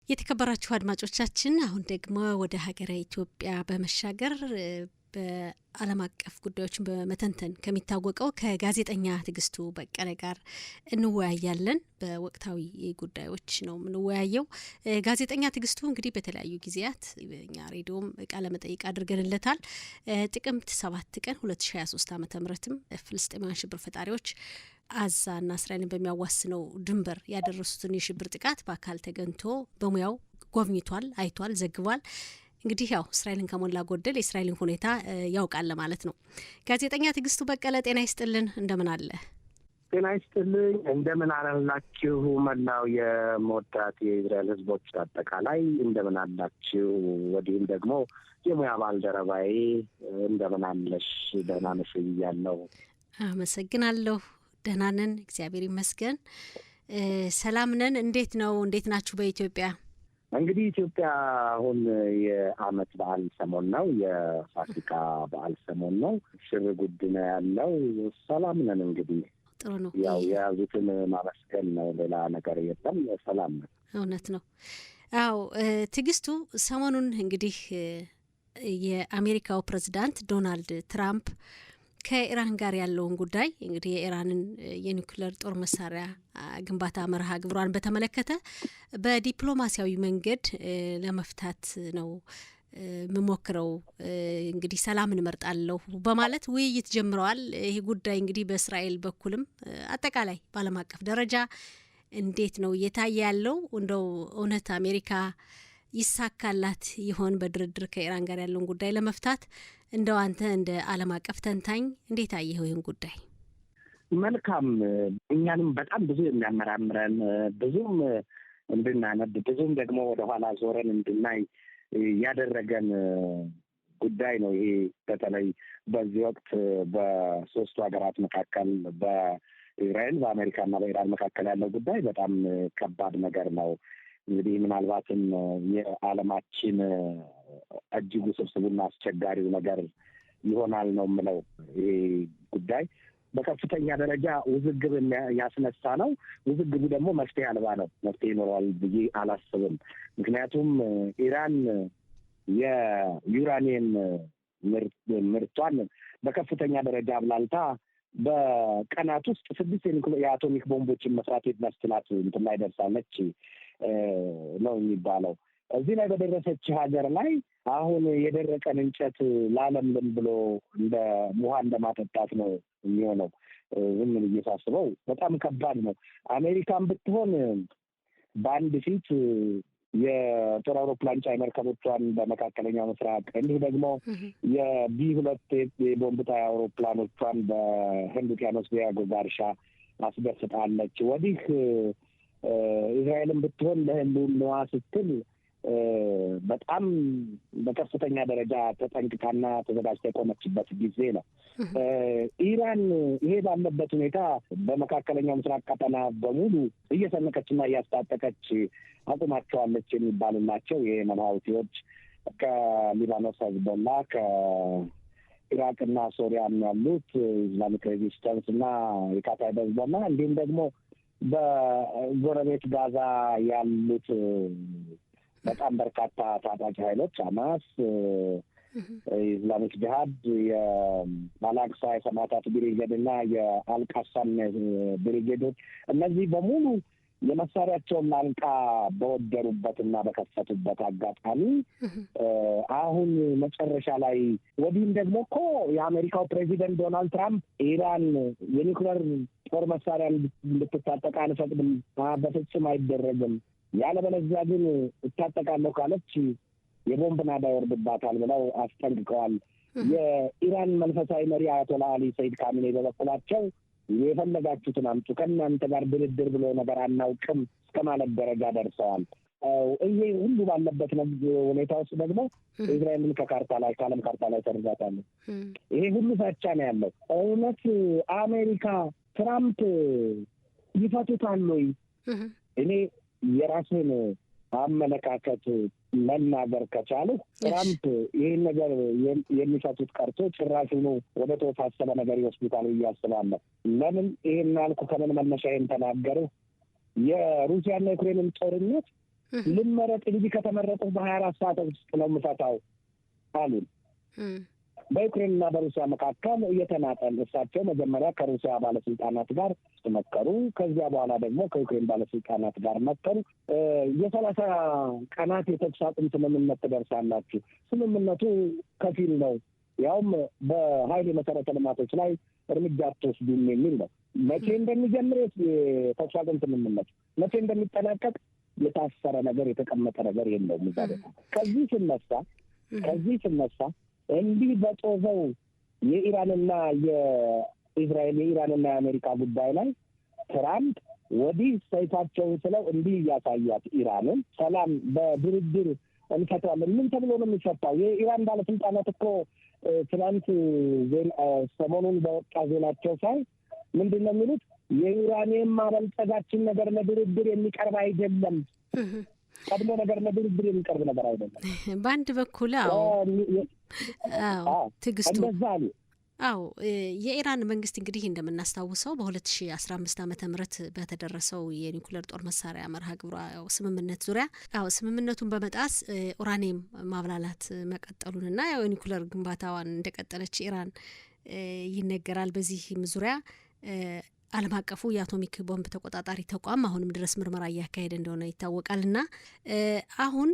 የተከበራችሁ አድማጮቻችን አሁን ደግሞ ወደ ሀገረ ኢትዮጵያ በመሻገር በዓለም አቀፍ ጉዳዮችን በመተንተን ከሚታወቀው ከጋዜጠኛ ትግስቱ በቀለ ጋር እንወያያለን። በወቅታዊ ጉዳዮች ነው የምንወያየው። ጋዜጠኛ ትግስቱ እንግዲህ በተለያዩ ጊዜያት በእኛ ሬዲዮም ቃለ መጠይቅ አድርገንለታል። ጥቅምት 7 ቀን 2023 ዓ.ም ፍልስጤማውያን ሽብር ፈጣሪዎች አዛና እስራኤልን በሚያዋስነው ድንበር ያደረሱትን የሽብር ጥቃት በአካል ተገኝቶ በሙያው ጎብኝቷል፣ አይቷል፣ ዘግቧል። እንግዲህ ያው እስራኤልን ከሞላ ጎደል የእስራኤልን ሁኔታ ያውቃል ማለት ነው። ጋዜጠኛ ትግስቱ በቀለ ጤና ይስጥልን፣ እንደምን አለ? ጤና ይስጥልኝ፣ እንደምን አላችሁ? መላው የመወዳት የእስራኤል ሕዝቦች አጠቃላይ እንደምን አላችሁ? ወዲህም ደግሞ የሙያ ባልደረባዬ እንደምን አለሽ? ደህና ነሽ ብያለሁ። አመሰግናለሁ። ደህና ነን፣ እግዚአብሔር ይመስገን። ሰላም ነን። እንዴት ነው? እንዴት ናችሁ በኢትዮጵያ? እንግዲህ ኢትዮጵያ አሁን የዓመት በዓል ሰሞን ነው፣ የፋሲካ በዓል ሰሞን ነው። ሽር ጉድ ነው ያለው። ሰላም ነን። እንግዲህ ጥሩ ነው። ያው የያዙትን ማመስገን ነው፣ ሌላ ነገር የለም። ሰላም ነን። እውነት ነው። አዎ ትግስቱ፣ ሰሞኑን እንግዲህ የአሜሪካው ፕሬዝዳንት ዶናልድ ትራምፕ ከኢራን ጋር ያለውን ጉዳይ እንግዲህ የኢራንን የኒውክሌር ጦር መሳሪያ ግንባታ መርሃ ግብሯን በተመለከተ በዲፕሎማሲያዊ መንገድ ለመፍታት ነው የምሞክረው፣ እንግዲህ ሰላም እንመርጣለሁ በማለት ውይይት ጀምረዋል። ይህ ጉዳይ እንግዲህ በእስራኤል በኩልም አጠቃላይ በዓለም አቀፍ ደረጃ እንዴት ነው እየታየ ያለው? እንደው እውነት አሜሪካ ይሳካላት ይሆን በድርድር ከኢራን ጋር ያለውን ጉዳይ ለመፍታት? እንደው አንተ እንደ ዓለም አቀፍ ተንታኝ እንዴት አየኸው ይህን ጉዳይ? መልካም። እኛንም በጣም ብዙ የሚያመራምረን ብዙም እንድናነብ ብዙም ደግሞ ወደኋላ ዞረን እንድናይ ያደረገን ጉዳይ ነው ይሄ። በተለይ በዚህ ወቅት በሶስቱ ሀገራት መካከል በእስራኤል በአሜሪካና በኢራን መካከል ያለው ጉዳይ በጣም ከባድ ነገር ነው። እንግዲህ ምናልባትም የዓለማችን እጅግ ውስብስቡና አስቸጋሪው ነገር ይሆናል ነው የምለው። ይሄ ጉዳይ በከፍተኛ ደረጃ ውዝግብ ያስነሳ ነው። ውዝግቡ ደግሞ መፍትሄ አልባ ነው። መፍትሄ ይኖረዋል ብዬ አላስብም። ምክንያቱም ኢራን የዩራኒየም ምርቷን በከፍተኛ ደረጃ አብላልታ በቀናት ውስጥ 6 የአቶሚክ ቦምቦችን መስራት የሚያስችላት እንትን ላይ ደርሳለች ነው የሚባለው። እዚህ ላይ በደረሰች ሀገር ላይ አሁን የደረቀን እንጨት ላለምልም ብሎ እንደ ውሃ እንደማጠጣት ነው የሚሆነው። ዝም ብዬ ሳስበው በጣም ከባድ ነው። አሜሪካን ብትሆን በአንድ ፊት የጦር አውሮፕላን ጫይ መርከቦቿን በመካከለኛው ምስራቅ እንዲሁ ደግሞ የቢ2 የቦምብ ጣይ አውሮፕላኖቿን በህንድ ውቅያኖስ ዳርቻ አስደፍጣለች። ወዲህ እስራኤልን ብትሆን ለህልውናዋ ስትል በጣም በከፍተኛ ደረጃ ተጠንቅቃና ተዘጋጅታ የቆመችበት ጊዜ ነው። ኢራን ይሄ ባለበት ሁኔታ በመካከለኛው ምስራቅ ቀጠና በሙሉ እየሰነቀችና እያስታጠቀች አቁማቸዋለች የሚባሉላቸው የየመን ሁቲዎች ከሊባኖስ ሂዝቦላ ከኢራቅና ሶሪያም ያሉት ኢስላሚክ ሬዚስተንስ እና የካታይብ ሂዝቦላ እንዲሁም ደግሞ በጎረቤት ጋዛ ያሉት በጣም በርካታ ታጣቂ ኃይሎች ሐማስ፣ ኢስላሚክ ጂሃድ፣ የአላቅሳ የሰማዕታት ብሪጌድ እና የአልቃሳም ብሪጌዶች እነዚህ በሙሉ የመሳሪያቸውን ላንቃ በወደሩበትና በከፈቱበት አጋጣሚ አሁን መጨረሻ ላይ ወዲህም ደግሞ እኮ የአሜሪካው ፕሬዚደንት ዶናልድ ትራምፕ ኢራን የኒውክሌር ጦር መሳሪያ እንድትታጠቅ አንፈቅድም፣ በፍጹም አይደረግም፣ ያለበለዚያ ግን እታጠቃለሁ ካለች የቦምብ ናዳ ይወርድባታል ብለው አስጠንቅቀዋል። የኢራን መንፈሳዊ መሪ አያቶላ አሊ ሰይድ ካሚኔ በበኩላቸው የፈለጋችሁትን አምጡ፣ ከእናንተ ጋር ድርድር ብሎ ነገር አናውቅም እስከ ማለት ደረጃ ደርሰዋል። ይሄ ሁሉ ባለበት ሁኔታ ውስጥ ደግሞ እስራኤልን ከዓለም ካርታ ላይ ሰርዛታለች። ይሄ ሁሉ ፈቻ ነው ያለው። እውነት አሜሪካ ትራምፕ ይፈቱታል ወይ? እኔ የራስን አመለካከት መናገር ከቻሉ ትራምፕ ይህን ነገር የሚፈቱት ቀርቶ ጭራሹኑ ወደ ተወሳሰበ ነገር ይወስዱታል ብዬ አስባለሁ። ለምን ይህን ያልኩ ከምን መነሻ ይህን ተናገሩ? የሩሲያና ዩክሬንን ጦርነት ልመረጥ እንጂ ከተመረጡ በ24 ሰዓት ውስጥ ነው የምፈታው አሉ። በዩክሬንና በሩሲያ መካከል እየተናጠል እሳቸው መጀመሪያ ከሩሲያ ባለስልጣናት ጋር መከሩ። ከዚያ በኋላ ደግሞ ከዩክሬን ባለስልጣናት ጋር መከሩ። የ30 ቀናት የተኩስ አቁም ስምምነት ትደርሳላችሁ። ስምምነቱ ከፊል ነው፣ ያውም በኃይል የመሰረተ ልማቶች ላይ እርምጃ አትወስዱም የሚል ነው። መቼ እንደሚጀምር የተኩስ አቁም ስምምነቱ መቼ እንደሚጠናቀቅ የታሰረ ነገር የተቀመጠ ነገር የለውም። እዛ ከዚህ ስነሳ እንዲህ በጦዘው የኢራንና የእስራኤል የኢራንና የአሜሪካ ጉዳይ ላይ ትራምፕ ወዲህ ሰይፋቸውን ስለው እንዲህ እያሳያት ኢራንን ሰላም በድርድር እንፈታለን። ምን ተብሎ ነው የሚፈታው? የኢራን ባለስልጣናት እኮ ትናንት ሰሞኑን በወጣ ዜናቸው ሳይ ምንድን ነው የሚሉት? የዩራኒየም ማበልጸጋችን ነገር ለድርድር የሚቀርብ አይደለም። ቀድሞ ነገር ለድርድር የሚቀርብ ነገር አይደለም። በአንድ በኩል ትዕግስቱ የኢራን መንግስት እንግዲህ እንደምናስታውሰው በ2015 ዓመተ ምህረት በተደረሰው የኒውክሌር ጦር መሳሪያ መርሃ ግብሯ ስምምነት ዙሪያ ስምምነቱን በመጣስ ኡራኒየም ማብላላት መቀጠሉንና የኒውክሌር ግንባታዋን እንደቀጠለች ኢራን ይነገራል። በዚህም ዙሪያ ዓለም አቀፉ የአቶሚክ ቦምብ ተቆጣጣሪ ተቋም አሁንም ድረስ ምርመራ እያካሄደ እንደሆነ ይታወቃልና አሁን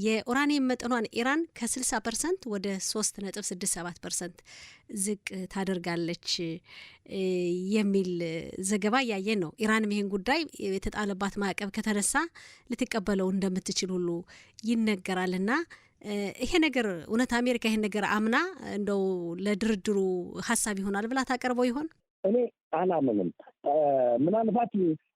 የኡራኒየም መጠኗን ኢራን ከ60% ወደ 3.67% ዝቅ ታደርጋለች የሚል ዘገባ እያየን ነው። ኢራንም ይህን ጉዳይ የተጣለባት ማዕቀብ ከተነሳ ልትቀበለው እንደምትችል ሁሉ ይነገራልና ይሄ ነገር እውነት አሜሪካ ይሄን ነገር አምና እንደው ለድርድሩ ሀሳብ ይሆናል ብላ ታቀርበው ይሆን? እኔ አላምንም። ምናልባት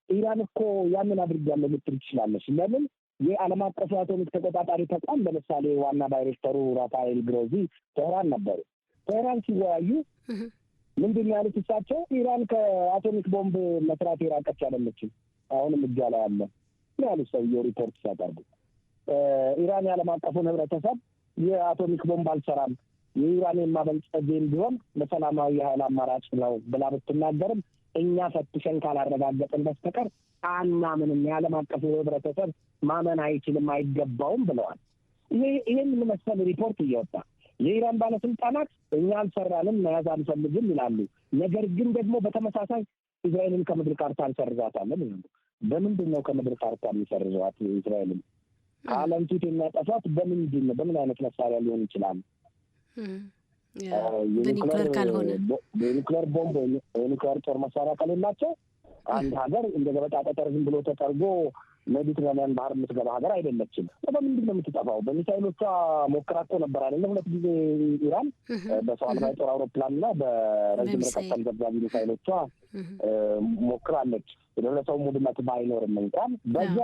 ኢራን እኮ ያንን አድርጋለሁ ልትል ትችላለች። ለምን? የዓለም አቀፉ አቶሚክ ተቆጣጣሪ ተቋም ለምሳሌ ዋና ዳይሬክተሩ ራፋኤል ግሮዚ ቴህራን ነበሩ። ቴህራን ሲወያዩ ምንድን ነው ያሉት? እሳቸው ኢራን ከአቶሚክ ቦምብ መስራት የራቀች አይደለችም፣ አሁንም እጇ ላይ አለ ያሉት ሰውየው ሪፖርት ሲያቀርቡ። ኢራን የዓለም አቀፉን ህብረተሰብ የአቶሚክ ቦምብ አልሰራም የዩራኒየም ማበልጸጌም ቢሆን በሰላማዊ የኃይል አማራጭ ነው ብላ ብትናገርም እኛ ፈትሸን ካላረጋገጥን በስተቀር አናምንም፣ የዓለም አቀፉ ህብረተሰብ ማመን አይችልም፣ አይገባውም ብለዋል። ይህን መሰል ሪፖርት እየወጣ የኢራን ባለስልጣናት እኛ አልሰራንም መያዝ አንፈልግም ይላሉ። ነገር ግን ደግሞ በተመሳሳይ እስራኤልን ከምድር ካርታ እንሰርዛታለን ይላሉ። በምንድን ነው ከምድር ካርታ የሚሰርዘዋት? እስራኤልን ከዓለም ፊት የሚያጠፋት በምንድን ነው? በምን አይነት መሳሪያ ሊሆን ይችላል? በኒውክሌር ካልሆነ የኒውክሌር ቦምብ የኒውክሌር ጦር መሳሪያ ከሌላቸው አንድ ሀገር እንደ ገበጣ ጠጠር ዝም ብሎ ተጠርጎ ሜዲትራኒያን ባህር የምትገባ ሀገር አይደለችም። በምንድን ነው የምትጠፋው? በሚሳይሎቿ ሞክራ እኮ ነበር አይደለ? 2 ጊዜ ኢራን በሰው አልባ የጦር አውሮፕላንና በረጅም ርቀት ተምዘግዛጊ ሚሳይሎቿ ሞክራለች። የደረሰው ውድመት ባይኖርም እንኳን በዛ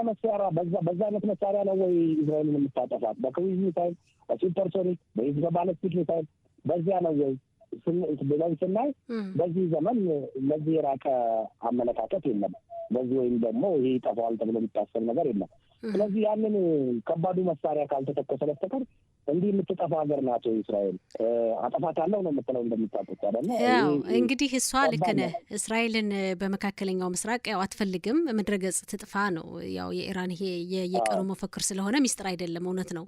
አይነት መሳሪያ ነው ወይ እስራኤልን የምታጠፋት? በክሩዝ ሚሳይል፣ በሱፐርሶኒክ፣ በባለስቲክ ሚሳይል በዚያ ነው ወይ ብለን ስናይ በዚህ ዘመን ለዚህ የራቀ አመለካከት የለም። በዚህ ወይም ደግሞ ይሄ ይጠፋዋል ተብሎ የሚታሰብ ነገር የለም። ስለዚህ ያንን ከባዱ መሳሪያ ካልተተኮሰ በስተቀር እንዲህ የምትጠፋ ሀገር ናቸው እስራኤል። አጠፋታለሁ ነው የምትለው እንደሚታወቅ አይደል? ያው እንግዲህ እሷ ልክ ነህ። እስራኤልን በመካከለኛው ምስራቅ ያው አትፈልግም፣ ምድረ ገጽ ትጥፋ ነው ያው የኢራን ይሄ የቀኑ መፈክር ስለሆነ ሚስጥር አይደለም፣ እውነት ነው።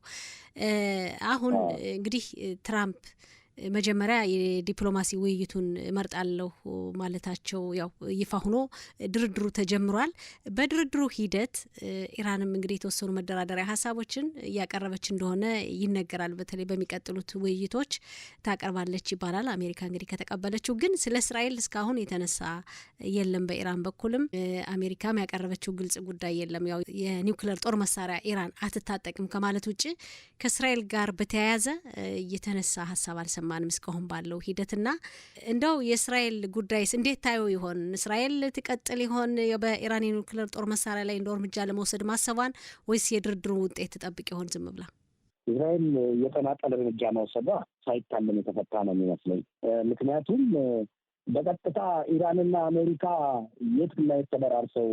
አሁን እንግዲህ ትራምፕ መጀመሪያ የዲፕሎማሲ ውይይቱን እመርጣለሁ ማለታቸው ያው ይፋ ሆኖ ድርድሩ ተጀምሯል። በድርድሩ ሂደት ኢራንም እንግዲህ የተወሰኑ መደራደሪያ ሀሳቦችን እያቀረበች እንደሆነ ይነገራል። በተለይ በሚቀጥሉት ውይይቶች ታቀርባለች ይባላል። አሜሪካ እንግዲህ ከተቀበለችው፣ ግን ስለ እስራኤል እስካሁን የተነሳ የለም። በኢራን በኩልም አሜሪካም ያቀረበችው ግልጽ ጉዳይ የለም። ያው የኒውክሌር ጦር መሳሪያ ኢራን አትታጠቅም ከማለት ውጭ ከእስራኤል ጋር በተያያዘ የተነሳ ሀሳብ አልሰማንም እስካሁን ባለው ሂደትና እንደው የእስራኤል ጉዳይስ እንዴት ታየው ይሆን? እስራኤል ትቀጥል ይሆን በኢራን የኒውክሌር ጦር መሳሪያ ላይ እንደው እርምጃ ለመውሰድ ማሰቧን፣ ወይስ የድርድሩን ውጤት ትጠብቅ ይሆን ዝም ብላ? እስራኤል የተናጠል እርምጃ መውሰዷ ሳይታለም የተፈታ ነው የሚመስለኝ። ምክንያቱም በቀጥታ ኢራንና አሜሪካ የት ላይ ተደራርሰው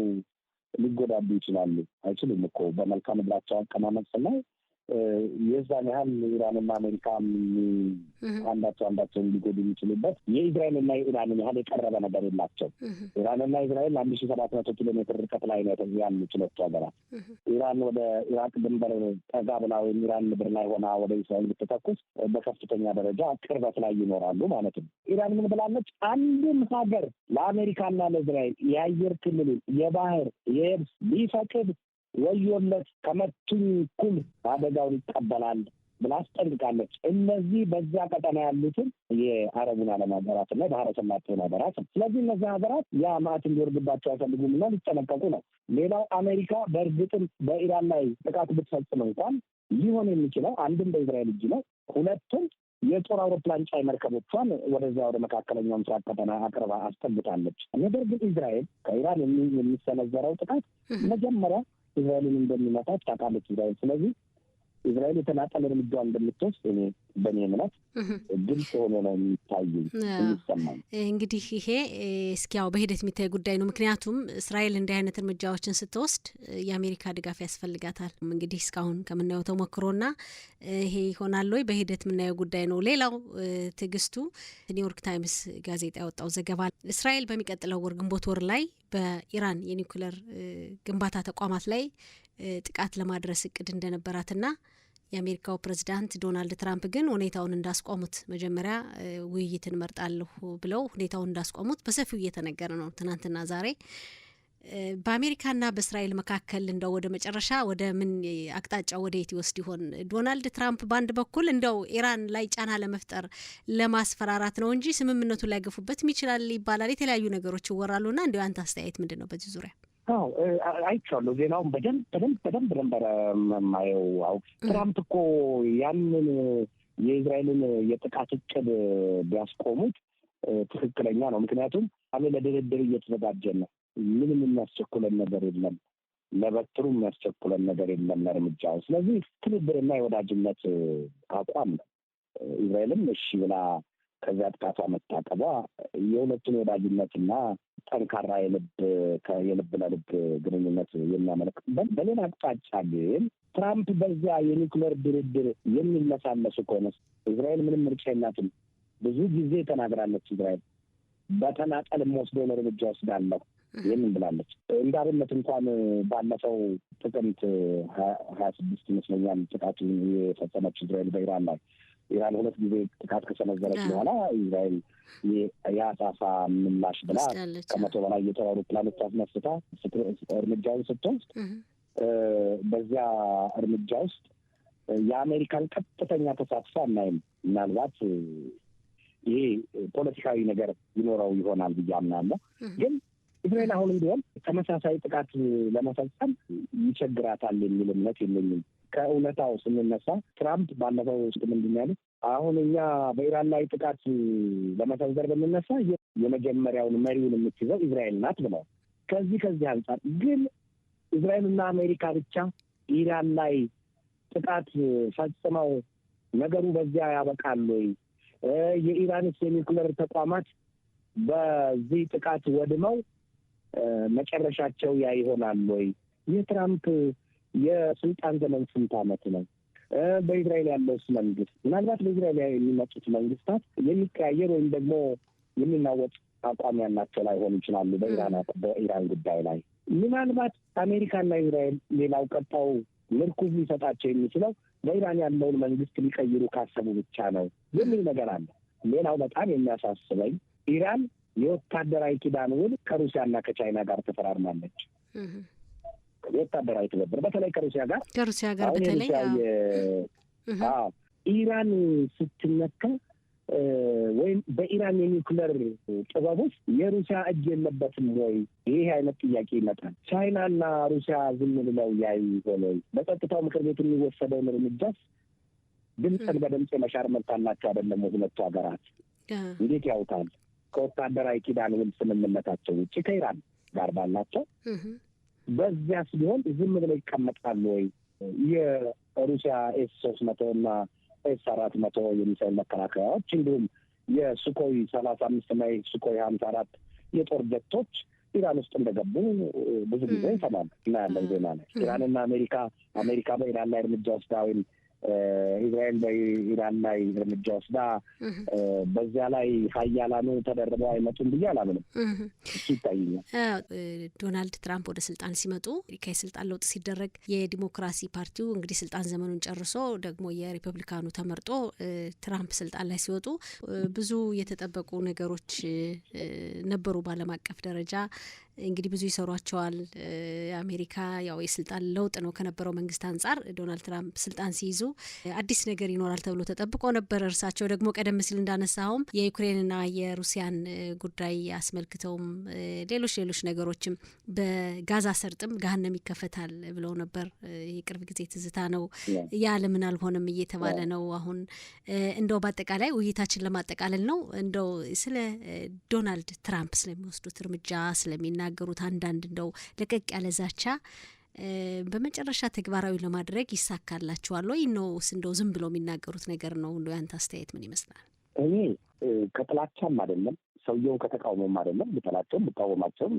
ሊጎዳዱ ይችላሉ? አይችሉም እኮ በመልካም ምድራቸው አቀማመጥ ስናይ የዛን ያህል ኢራንና አሜሪካ አንዳቸው ሊጎዱ የሚችሉበት የእስራኤልና የኢራንን ያህል የቀረበ ነገር የላቸው። ኢራንና እስራኤል 1700 ኪሎ ሜትር ርቀት ላይ ነው ያሉት ሁለቱ ሀገራት። ኢራን ወደ ኢራቅ ድንበር ጠጋ ብላ ወይም ኢራን ምድር ላይ ሆና ወደ እስራኤል ብትተኩስ በከፍተኛ ደረጃ ቅርበት ላይ ይኖራሉ ማለት ነው። ኢራን ምን ብላለች? አንድም ሀገር ለአሜሪካና ለእስራኤል የአየር ክልሉን የባህር የየብስ ቢፈቅድ ወዮለት ከመቱኝ እኩል አደጋውን ይቀበላል ብላ አስጠንቅቃለች። እነዚህ በዚያ ቀጠና ያሉትን የአረቡን ዓለም ሀገራትና ባህረ ሰላጤውን ሀገራት። ስለዚህ እነዚህ ሀገራት ያ ማዕት እንዲወርድባቸው አይፈልጉም እና ሊጠነቀቁ ነው። ሌላው አሜሪካ በእርግጥም በኢራን ላይ ጥቃት ብትፈጽም እንኳን ሊሆን የሚችለው አንድም በእስራኤል እጅ ነው፣ ሁለቱም የጦር አውሮፕላን ጫይ መርከቦቿን ወደዚያ ወደ መካከለኛው ምስራቅ ቀጠና አቅርባ አስጠግታለች። ነገር ግን እስራኤል ከኢራን የሚሰነዘረው ጥቃት መጀመሪያ እስራኤልን እንደሚመታት ታውቃለች እስራኤል። ስለዚህ እስራኤል የተናጠል እርምጃዋን እንደምትወስድ እኔ በእኔ እምነት ግልጽ ሆኖ ነው የሚሰማኝ። እንግዲህ ይሄ እስኪያው በሂደት የሚታይ ጉዳይ ነው። ምክንያቱም እስራኤል እንዲህ አይነት እርምጃዎችን ስትወስድ የአሜሪካ ድጋፍ ያስፈልጋታል። እንግዲህ እስካሁን ከምናየው ተሞክሮና ይሄ ይሆናል ወይ በሂደት የምናየው ጉዳይ ነው። ሌላው ትዕግስቱ ኒውዮርክ ታይምስ ጋዜጣ ያወጣው ዘገባ እስራኤል በሚቀጥለው ወር ግንቦት ወር ላይ በኢራን የኒውክሌር ግንባታ ተቋማት ላይ ጥቃት ለማድረስ እቅድ እንደነበራትና የአሜሪካው ፕሬዝዳንት ዶናልድ ትራምፕ ግን ሁኔታውን እንዳስቆሙት መጀመሪያ ውይይትን መርጣለሁ ብለው ሁኔታውን እንዳስቆሙት በሰፊው እየተነገረ ነው ትናንትና ዛሬ። በአሜሪካና በእስራኤል መካከል እንደው ወደ መጨረሻ ወደ ምን አቅጣጫ ወደ የት ይወስድ ይሆን? ዶናልድ ትራምፕ በአንድ በኩል እንደው ኢራን ላይ ጫና ለመፍጠር ለማስፈራራት ነው እንጂ ስምምነቱ ላይ ገፉበትም ይችላል ይባላል። የተለያዩ ነገሮች ይወራሉና እንደው አንተ አስተያየት ምንድን ነው በዚህ ዙሪያ? አይቻለሁ። ዜናውን በደንብ ነበር የማየው። ትራምፕ እኮ ያንን የእስራኤልን የጥቃት እቅድ ቢያስቆሙት ትክክለኛ ነው። ምክንያቱም አሁን ለድርድር እየተዘጋጀን ነው። ምንም የሚያስቸኩለን ነገር የለም፣ ለበትሩ የሚያስቸኩለን ነገር የለም ለእርምጃው። ስለዚህ ትብብርና የወዳጅነት አቋም ነው። እስራኤልም እሺ ብላ ከዚያ ጥቃቷ መታቀቧ የሁለቱን ወዳጅነትና ጠንካራ የልብ ለልብ ግንኙነት የሚያመለክትበት። በሌላ አቅጣጫ ግን ትራምፕ በዚያ የኒውክሌር ድርድር የሚመሳለሱ ከሆነ እስራኤል ምንም ምርጫ የላትም። ብዙ ጊዜ ተናግራለች። እስራኤል በተናጠል የምወስደውን እርምጃ ወስዳለሁ የምን ብላለች። እንደ አብነት እንኳን ባለፈው ጥቅምት 26 ይመስለኛል ጥቃት የፈጸመች እስራኤል በኢራን ላይ። ኢራን 2 ጊዜ ጥቃት ከሰነዘረች በኋላ እስራኤል የአጸፋ ምላሽ ብላ 100 በላይ የጦር አውሮፕላኖች አስነስታ እርምጃውን ስትወስድ በዚያ እርምጃ ውስጥ የአሜሪካን ቀጥተኛ ተሳትፎ አናይም። ምናልባት ይሄ ፖለቲካዊ ነገር ይኖረው ይሆናል ብዬ አምናለሁ። ግን እስራኤል አሁንም ቢሆን ተመሳሳይ ጥቃት ለመፈጸም ይቸግራታል የሚል እምነት የለኝም። ከእውነታው ስንነሳ ትራምፕ ባለፈው ውስጥ ምንድን ያሉት አሁን እኛ በኢራን ላይ ጥቃት ለመሰንዘር ብንነሳ የመጀመሪያውን መሪውን የምትይዘው እስራኤል ናት ብለዋል። ከዚህ አንጻር ግን እስራኤልና አሜሪካ ብቻ ኢራን ላይ ጥቃት ፈጽመው ነገሩ በዚያ ያበቃል ወይ? የኢራንስ የኒውክሌር ተቋማት በዚህ ጥቃት ወድመው መጨረሻቸው ያ ይሆናል ወይ? የትራምፕ የስልጣን ዘመን ስንት ዓመት ነው? በእስራኤል ያለውስ መንግስት ምናልባት በእስራኤል የሚመጡት መንግስታት የሚቀያየር ወይም ደግሞ የሚናወጥ አቋም ያላቸው ላይሆኑ ይችላሉ። በኢራን ጉዳይ ላይ ምናልባት አሜሪካና እስራኤል ሌላው ቀጣው ምርኩዝ ሊሰጣቸው የሚችለው በኢራን ያለውን መንግስት ሊቀይሩ ካሰቡ ብቻ ነው የሚል ነገር አለ። ሌላው በጣም የሚያሳስበኝ ኢራን የወታደራዊ ኪዳን ውል ከሩሲያና ከቻይና ጋር ተፈራርማለች። የወታደራዊ ትብብር በተለይ ከሩሲያ ጋር በተለይ ኢራን ስትነካ ወይም በኢራን የኒውክሌር ጥበብ ውስጥ የሩሲያ እጅ የለበትም ወይ? ይህ አይነት ጥያቄ ይመጣል። ቻይናና ሩሲያ ዝም ብለው ያዩ ሆነ? በጸጥታው ምክር ቤት የሚወሰደውን እርምጃስ ድምፅን በድምፅ የመሻር መብት አላቸው አይደለም? ሁለቱ ሀገራት እንዴት ያውታል? ከወታደራዊ ኪዳን ውል ስምምነታቸው ውጭ ከኢራን ጋር ባላቸው በዚያስ ቢሆን ዝም ብለው ይቀመጣሉ ወይ? የሩሲያ ኤስ-300 እና ኤስ-400 የሚሳይል መከላከያዎች እንዲሁም የሱኮይ 35 እና የሱኮይ 54 የጦር ጀቶች ኢራን ውስጥ እንደገቡ ብዙ ጊዜ ይሰማል እና ያለን ዜና ላይ ኢራንና አሜሪካ በኢራን ላይ እርምጃ ወስዳ ወይም እስራኤል በኢራን ላይ እርምጃ ወስዳ በዚያ ላይ ሀያላኑ ተደርበው አይመጡም ብዬ አላምንም። እሱ ይታየኛል። ዶናልድ ትራምፕ ወደ ስልጣን ሲመጡ ከስልጣን ለውጥ ሲደረግ የዲሞክራሲ ፓርቲው እንግዲህ ስልጣን ዘመኑን ጨርሶ ደግሞ የሪፐብሊካኑ ተመርጦ ትራምፕ ስልጣን ላይ ሲወጡ ብዙ የተጠበቁ ነገሮች ነበሩ። በዓለም አቀፍ ደረጃ እንግዲህ ብዙ ይሰሯቸዋል። አሜሪካ ያው የስልጣን ለውጥ ነው ከነበረው መንግስት አንጻር ዶናልድ ትራምፕ ስልጣን ሲይዙ አዲስ ነገር ይኖራል ተብሎ ተጠብቆ ነበር። እርሳቸው ደግሞ ቀደም ሲል እንዳነሳውም የዩክሬንና የሩሲያን ጉዳይ አስመልክተውም ሌሎች ነገሮችም በጋዛ ሰርጥም ገሃነም ይከፈታል ብለው ነበር። የቅርብ ጊዜ ትዝታ ነው። ያ ለምን አልሆነም እየተባለ ነው አሁን። እንደው በአጠቃላይ ውይይታችን ለማጠቃለል ነው እንደው ስለ ዶናልድ ትራምፕ ስለሚወስዱት እርምጃ ስለሚናገሩት አንዳንድ እንደው ለቀቅ ያለ ዛቻ በመጨረሻ ተግባራዊ ለማድረግ ይሳካላቸዋል ወይ ነው እንደው ዝም ብለው የሚናገሩት ነገር ነው? እንደው ያንተ አስተያየት ምን ይመስላል? እኔ ከጥላቻም አይደለም ሰውየውን ከተቃውሞም አይደለም ብጠላቸውም ብቃወማቸውም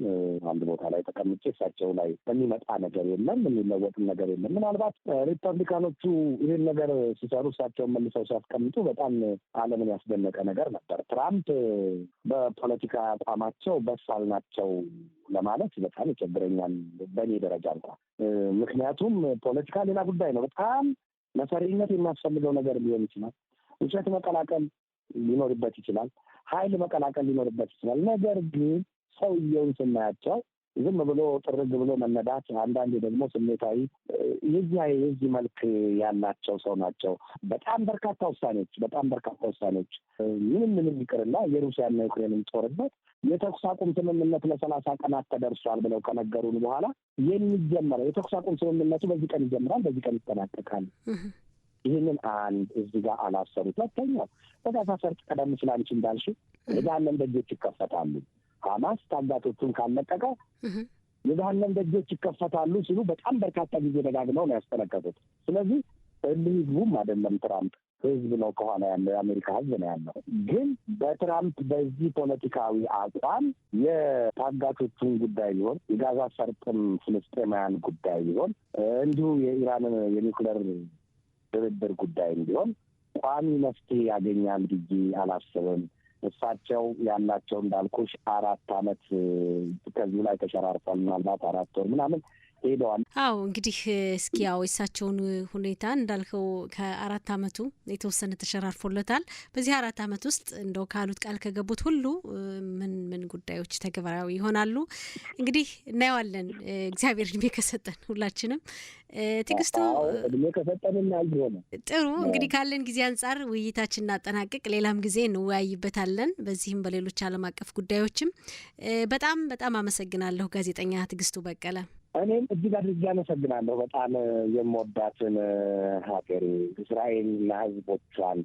አንድ ቦታ ላይ ተቀምጬ እሳቸው ላይ የሚመጣ ነገር የለም፣ የሚለወጥም ነገር የለም። ምናልባት ሪፐብሊካኖቹ ይህን ነገር ሲሰሩ እሳቸውን መልሰው ሲያስቀምጡ በጣም ዓለምን ያስደነቀ ነገር ነበር። ትራምፕ በፖለቲካ አቋማቸው በሳል ናቸው ለማለት በጣም ይቸግረኛል በእኔ ደረጃ እንኳን። ምክንያቱም ፖለቲካ ሌላ ጉዳይ ነው። በጣም መሰሪነት የሚያስፈልገው ነገር ሊሆን ይችላል። ውሸት መቀላቀል ሊኖርበት ይችላል። ኃይል መቀላቀል ሊኖርበት ይችላል። ነገር ግን ሰውየውን ስናያቸው ዝም ብሎ ጥርግ ብሎ መነዳት፣ አንዳንዴ ደግሞ ስሜታዊ የዚህ መልክ ያላቸው ሰው ናቸው። በጣም በርካታ ውሳኔዎች ምንም ይቅርና የሩሲያና የዩክሬንን ጦርነት የተኩስ አቁም ስምምነት ለ30 ቀናት ተደርሷል ብለው ከነገሩን በኋላ የሚጀመረው የተኩስ አቁም ስምምነቱ በዚህ ቀን ይጀምራል፣ በዚህ ቀን ይጠናቀቃል። ይህንን አንድ እዚህ ጋር አላሰሩት። ሁለተኛው በጋዛ ሰርጥ ቀደም ሲል አንቺ እንዳልሽው የገሃነም ደጆች ይከፈታሉ። ሐማስ ታጋቾቹን ካለቀቀ የገሃነም ደጆች ይከፈታሉ ሲሉ በጣም በርካታ ጊዜ ደጋግመው ነው ያስጠነቀቁት። ስለዚህ ህዝቡም አይደለም ትራምፕ ህዝብ ነው ከኋላ ያለው፣ የአሜሪካ ህዝብ ነው ያለው። ግን በትራምፕ በዚህ ፖለቲካዊ አቋም የታጋቾቹን ጉዳይ ሊሆን የጋዛ ሰርጥም ፍልስጤማውያን ጉዳይ ሊሆን እንዲሁ የኢራንን የኒውክሌር ድርድር ጉዳይ እንዲሆን ቋሚ መፍትሄ ያገኛል ብዬ አላስብም። እሳቸው ያላቸው እንዳልኩሽ 4 ዓመት ከዚሁ ላይ ተሸራርፏል። ምናልባት 4 ወር ምናምን ሄደዋል። አዎ እንግዲህ እስኪ ያው የእሳቸውን ሁኔታ እንዳልከው ከ4 ዓመቱ የተወሰነ ተሸራርፎለታል። በዚህ 4 ዓመት ውስጥ እንደው ካሉት ቃል ከገቡት ሁሉ ምን ጉዳዮች ተግባራዊ ይሆናሉ እንግዲህ እናየዋለን። እግዚአብሔር እድሜ ከሰጠን ሁላችንም ትግስቱ እድሜ ከሰጠንና ይሆነ ጥሩ። እንግዲህ ካለን ጊዜ አንጻር ውይይታችን እናጠናቅቅ፣ ሌላም ጊዜ እንወያይበታለን በዚህም በሌሎች ዓለም አቀፍ ጉዳዮችም። በጣም አመሰግናለሁ ጋዜጠኛ ትግስቱ በቀለ። እኔም እጅግ አድርጌ አመሰግናለሁ። በጣም የምወዳትን ሀገሬ እስራኤልና ሕዝቦቿን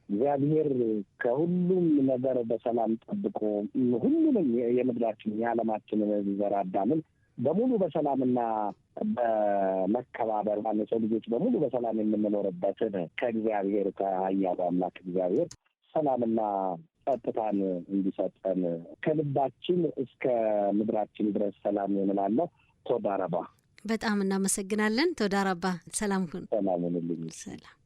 እግዚአብሔር ከሁሉም ነገር በሰላም ጠብቆ ሁሉንም የምድራችን የዓለማችንን ዘር አዳምን በሙሉ በሰላምና በመከባበር የሰው ልጆች በሙሉ በሰላም የምንኖርበትን ከእግዚአብሔር ከኃያሉ አምላክ እግዚአብሔር ሰላምና ጸጥታን እንዲሰጠን ከልባችን እስከ ምድራችን ድረስ ሰላም ይሆንላለሁ። ቶዳረባ በጣም እናመሰግናለን። ቶዳረባ ሰላም ሁን። ሰላም ሁንልኝ። ሰላም